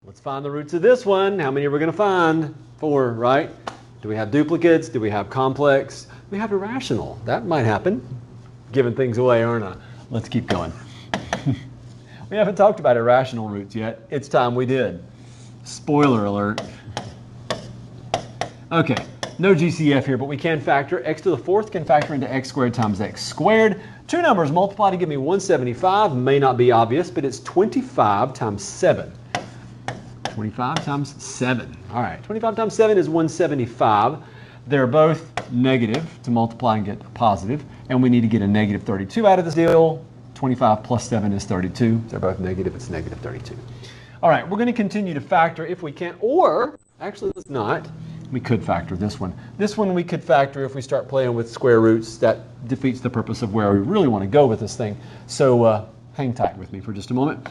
let's find the roots of this one. How many are we going to find? 4, right? Do we have duplicates? Do we have complex? We have irrational. That might happen. Giving things away, aren't I? Let's keep going. We haven't talked about irrational roots yet. It's time we did. Spoiler alert. Okay, no GCF here, but we can factor. X to the 4th can factor into x squared times x squared. Two numbers multiply to give me 175. May not be obvious, but it's 25 times 7. 25 times 7. All right, 25 times 7 is 175. They're both negative to multiply and get a positive, and we need to get a negative 32 out of this deal. 25 plus 7 is 32. They're both negative. It's negative 32. All right, we're going to continue to factor if we can, or actually let's not. We could factor this one. This one we could factor if we start playing with square roots. That defeats the purpose of where we really want to go with this thing. So hang tight with me for just a moment.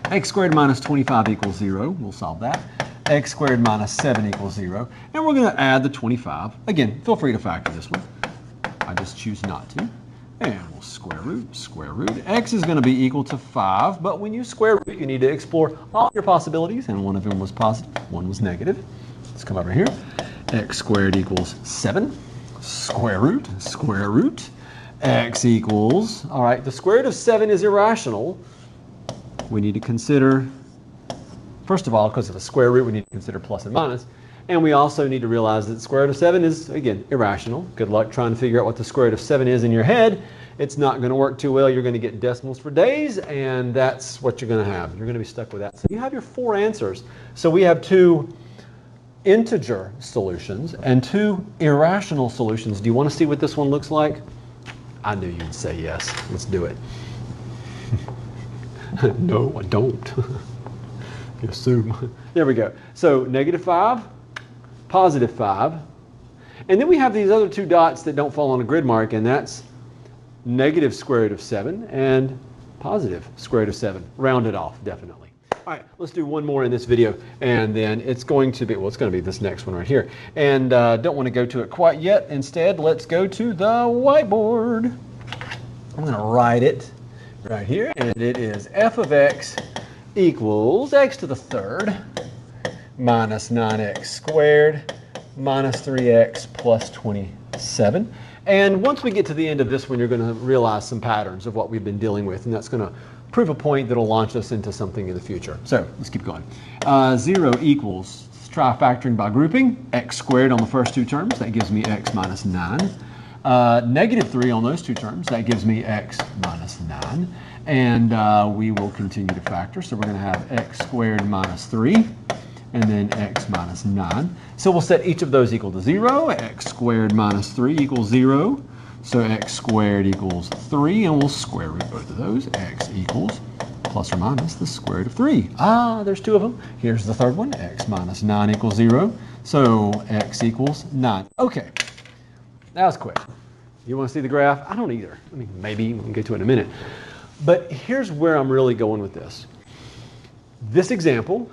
X squared minus 25 equals 0. We'll solve that. X squared minus 7 equals 0. And we're going to add the 25. Again, feel free to factor this one. I just choose not to. And we'll square root, square root. X is going to be equal to 5. But when you square root, you need to explore all your possibilities. And one of them was positive. One was negative. Let's come over here. X squared equals 7. Square root. X equals, all right, the square root of 7 is irrational. We need to consider, first of all, because of a square root, we need to consider plus and minus. And we also need to realize that the square root of 7 is, again, irrational. Good luck trying to figure out what the square root of 7 is in your head. It's not going to work too well. You're going to get decimals for days, and that's what you're going to have. You're going to be stuck with that. So you have your 4 answers. So we have 2 integer solutions and 2 irrational solutions. Do you want to see what this one looks like? I knew you'd say yes. Let's do it. No, I don't. You assume. There we go. So negative 5, positive 5. And then we have these other 2 dots that don't fall on a grid mark, and that's negative square root of 7 and positive square root of 7. Round it off, definitely. All right, let's do one more in this video, and then it's going to be, well, it's going to be this next one right here. And don't want to go to it quite yet. Instead, let's go to the whiteboard. I'm going to write it right here, and it is f of x equals x to the 3rd minus 9x squared minus 3x plus 27. And once we get to the end of this one, you're going to realize some patterns of what we've been dealing with, and that's going to prove a point that will launch us into something in the future. So let's keep going. 0 equals, let's try factoring by grouping, x squared on the first 2 terms. That gives me x minus 9. Negative 3 on those 2 terms. That gives me x minus 9. And we will continue to factor. So we're going to have x squared minus 3. And then x minus 9. So we'll set each of those equal to 0. X squared minus 3 equals 0. So x squared equals 3, and we'll square root both of those. X equals plus or minus the square root of 3. Ah, there's 2 of them. Here's the third one. X minus 9 equals 0. So x equals 9. Okay, that was quick. You want to see the graph? I don't either. I mean, maybe we can get to it in a minute. But here's where I'm really going with this. This example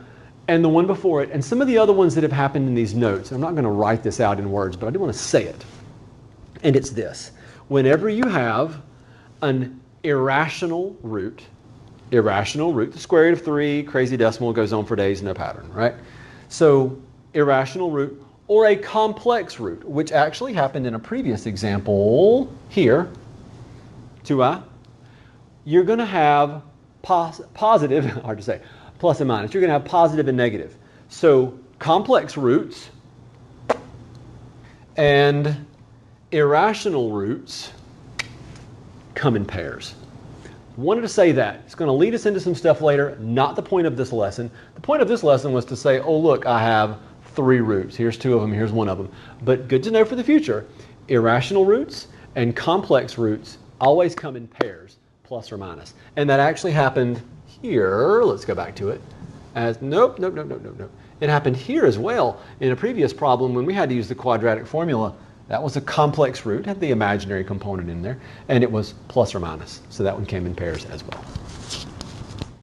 and the one before it, and some of the other ones that have happened in these notes. I'm not going to write this out in words, but I do want to say it. And it's this. Whenever you have an irrational root, the square root of 3, crazy decimal, goes on for days, no pattern, right? So irrational root or a complex root, which actually happened in a previous example here, 2i, you're going to have positive, hard to say, plus and minus. You're going to have positive and negative. So complex roots and irrational roots come in pairs. Wanted to say that. It's going to lead us into some stuff later, not the point of this lesson. The point of this lesson was to say, oh look, I have 3 roots. Here's 2 of them, here's 1 of them. But good to know for the future, irrational roots and complex roots always come in pairs, plus or minus. And that actually happened here. Let's go back to it. Nope. It happened here as well in a previous problem when we had to use the quadratic formula. That was a complex root, had the imaginary component in there, and it was plus or minus. So that one came in pairs as well.